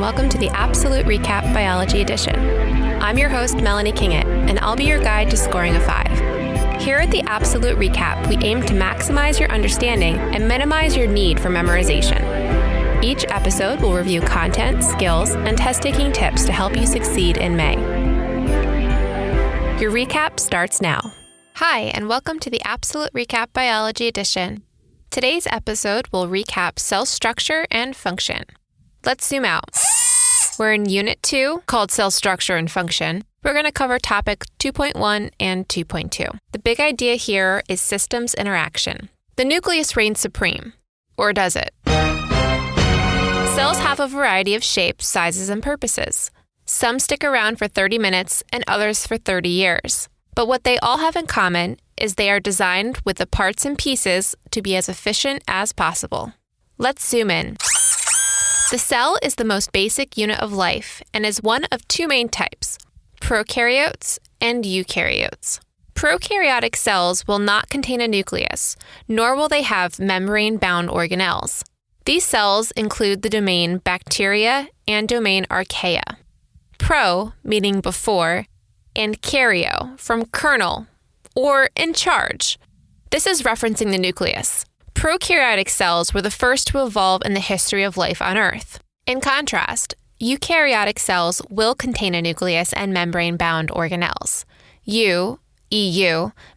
welcome to the Absolute Recap Biology Edition. I'm your host, Melanie Kingett, and I'll be your guide to scoring a 5. Here at the Absolute Recap, we aim to maximize your understanding and minimize your need for memorization. Each episode will review content, skills, and test-taking tips to help you succeed in May. Your recap starts now. Hi, and welcome to the Absolute Recap Biology Edition. Today's episode will recap cell structure and function. Let's zoom out. We're in Unit 2, called Cell Structure and Function. We're going to cover topic 2.1 and 2.2. The big idea here is systems interaction. The nucleus reigns supreme. Or does it? Cells have a variety of shapes, sizes, and purposes. Some stick around for 30 minutes and others for 30 years. But what they all have in common is they are designed with the parts and pieces to be as efficient as possible. Let's zoom in. The cell is the most basic unit of life and is one of two main types, prokaryotes and eukaryotes. Prokaryotic cells will not contain a nucleus, nor will they have membrane-bound organelles. These cells include the domain bacteria and domain archaea. Pro, meaning before, and karyo, from kernel, or in charge. This is referencing the nucleus. Prokaryotic cells were the first to evolve in the history of life on Earth. In contrast, eukaryotic cells will contain a nucleus and membrane-bound organelles. EU,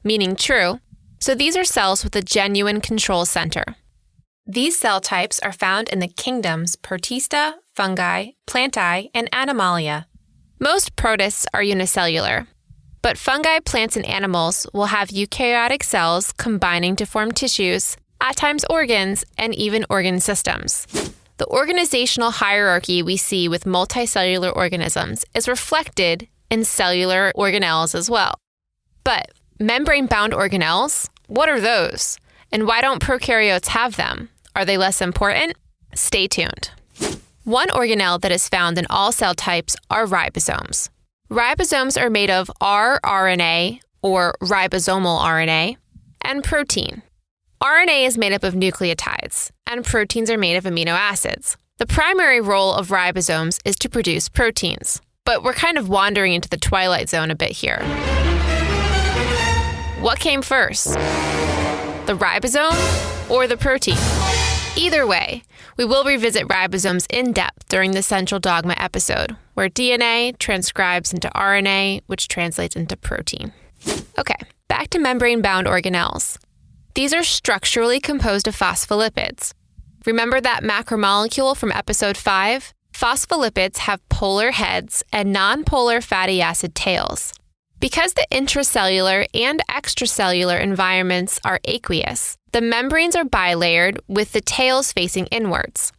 meaning true, so these are cells with a genuine control center. These cell types are found in the kingdoms Protista, fungi, plantae, and animalia. Most protists are unicellular, but fungi, plants, and animals will have eukaryotic cells combining to form tissues, at times organs, and even organ systems. The organizational hierarchy we see with multicellular organisms is reflected in cellular organelles as well. But membrane-bound organelles? What are those? And why don't prokaryotes have them? Are they less important? Stay tuned. One organelle that is found in all cell types are ribosomes. Ribosomes are made of rRNA, or ribosomal RNA, and protein. RNA is made up of nucleotides, and proteins are made of amino acids. The primary role of ribosomes is to produce proteins, but we're kind of wandering into the twilight zone a bit here. What came first? The ribosome or the protein? Either way, we will revisit ribosomes in depth during the Central Dogma episode, where DNA transcribes into RNA, which translates into protein. Okay, back to membrane-bound organelles. These are structurally composed of phospholipids. Remember that macromolecule from episode 5? Phospholipids have polar heads and nonpolar fatty acid tails. Because the intracellular and extracellular environments are aqueous, the membranes are bilayered with the tails facing inwards.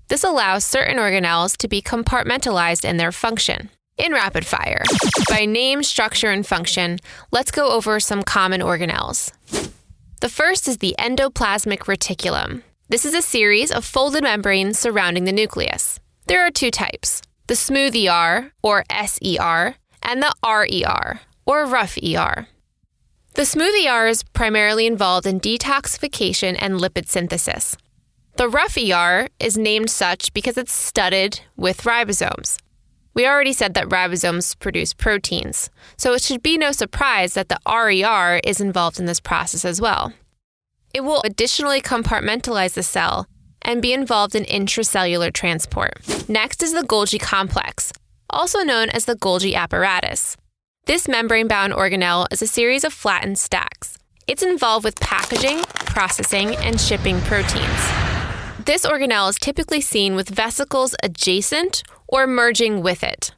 This allows certain organelles to be compartmentalized in their function. In rapid fire, by name, structure, and function, let's go over some common organelles. The first is the endoplasmic reticulum. This is a series of folded membranes surrounding the nucleus. There are two types, the smooth ER, or SER, and the RER, or rough ER. The smooth ER is primarily involved in detoxification and lipid synthesis. The rough ER is named such because it's studded with ribosomes. We already said that ribosomes produce proteins, so it should be no surprise that the RER is involved in this process as well. It will additionally compartmentalize the cell and be involved in intracellular transport. Next is the Golgi Complex, also known as the Golgi apparatus. This membrane-bound organelle is a series of flattened stacks. It's involved with packaging, processing, and shipping proteins. This organelle is typically seen with vesicles adjacent or merging with it.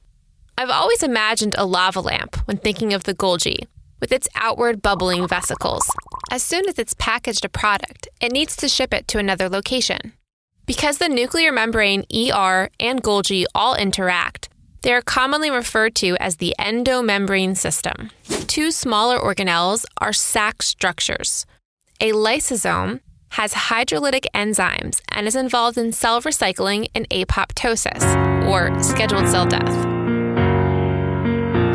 I've always imagined a lava lamp when thinking of the Golgi, with its outward bubbling vesicles. As soon as it's packaged a product, it needs to ship it to another location. Because the nuclear membrane, ER, and Golgi all interact, they are commonly referred to as the endomembrane system. Two smaller organelles are sac structures. A lysosome has hydrolytic enzymes and is involved in cell recycling and apoptosis, or scheduled cell death.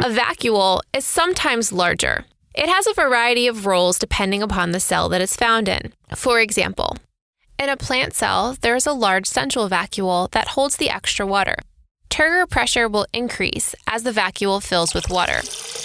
A vacuole is sometimes larger. It has a variety of roles depending upon the cell that it's found in. For example, in a plant cell, there is a large central vacuole that holds the extra water. turgor pressure will increase as the vacuole fills with water.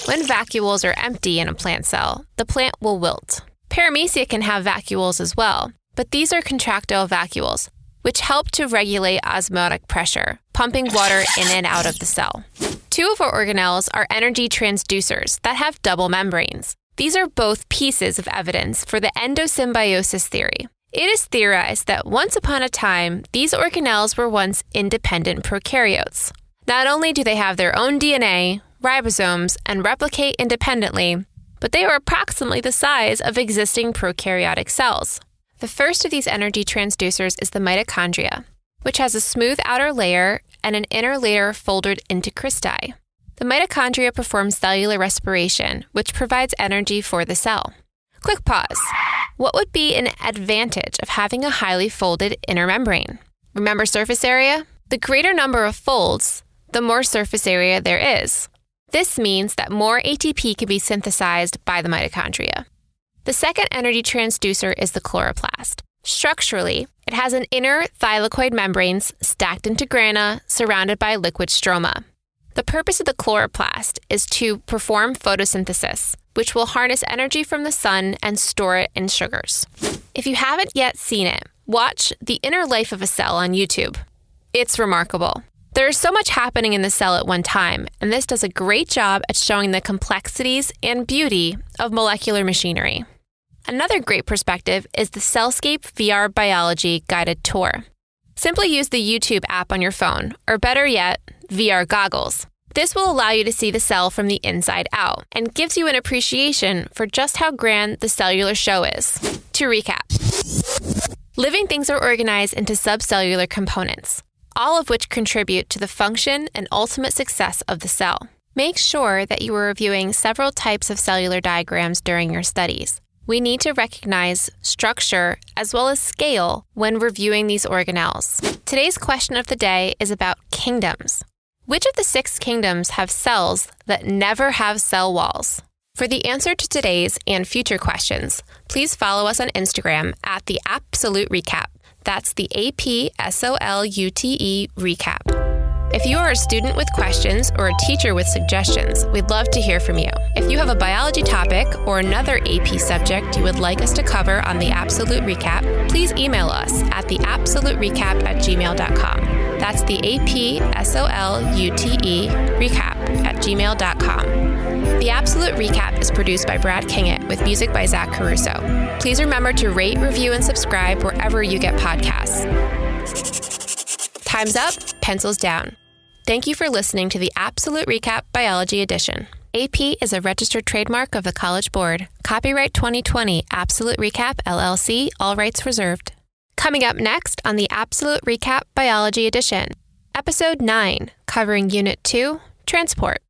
When vacuoles are empty in a plant cell, the plant will wilt. Paramecia can have vacuoles as well, but these are contractile vacuoles, which help to regulate osmotic pressure, pumping water in and out of the cell. Two of our organelles are energy transducers that have double membranes. These are both pieces of evidence for the endosymbiosis theory. It is theorized that once upon a time, these organelles were once independent prokaryotes. Not only do they have their own DNA, ribosomes, and replicate independently, but they are approximately the size of existing prokaryotic cells. The first of these energy transducers is the mitochondria, which has a smooth outer layer and an inner layer folded into cristae. The mitochondria perform cellular respiration, which provides energy for the cell. Quick pause. What would be an advantage of having a highly folded inner membrane? Remember surface area? The greater number of folds, the more surface area there is. This means that more ATP can be synthesized by the mitochondria. The second energy transducer is the chloroplast. Structurally, it has an inner thylakoid membranes stacked into grana surrounded by liquid stroma. The purpose of the chloroplast is to perform photosynthesis, which will harness energy from the sun and store it in sugars. If you haven't yet seen it, watch The Inner Life of a Cell on YouTube. It's remarkable. There is so much happening in the cell at one time, and this does a great job at showing the complexities and beauty of molecular machinery. Another great perspective is the Cellscape VR Biology guided tour. Simply use the YouTube app on your phone, or better yet, VR goggles. This will allow you to see the cell from the inside out and gives you an appreciation for just how grand the cellular show is. To recap, living things are organized into subcellular components, all of which contribute to the function and ultimate success of the cell. Make sure that you are reviewing several types of cellular diagrams during your studies. We need to recognize structure as well as scale when reviewing these organelles. Today's question of the day is about kingdoms. Which of the 6 kingdoms have cells that never have cell walls? For the answer to today's and future questions, please follow us on Instagram at TheApsoluteRecap. That's the APsolute Recap. If you are a student with questions or a teacher with suggestions, we'd love to hear from you. If you have a biology topic or another AP subject you would like us to cover on the Absolute Recap, please email us at TheApsoluteRecap@gmail.com. That's the APsolute Recap@gmail.com. The Absolute Recap is produced by Brad Kingett with music by Zach Caruso. Please remember to rate, review, and subscribe wherever you get podcasts. Time's up, pencils down. Thank you for listening to the Absolute Recap Biology Edition. AP is a registered trademark of the College Board. Copyright 2020, Absolute Recap, LLC, all rights reserved. Coming up next on the Absolute Recap Biology Edition, Episode 9, covering Unit 2, Transport.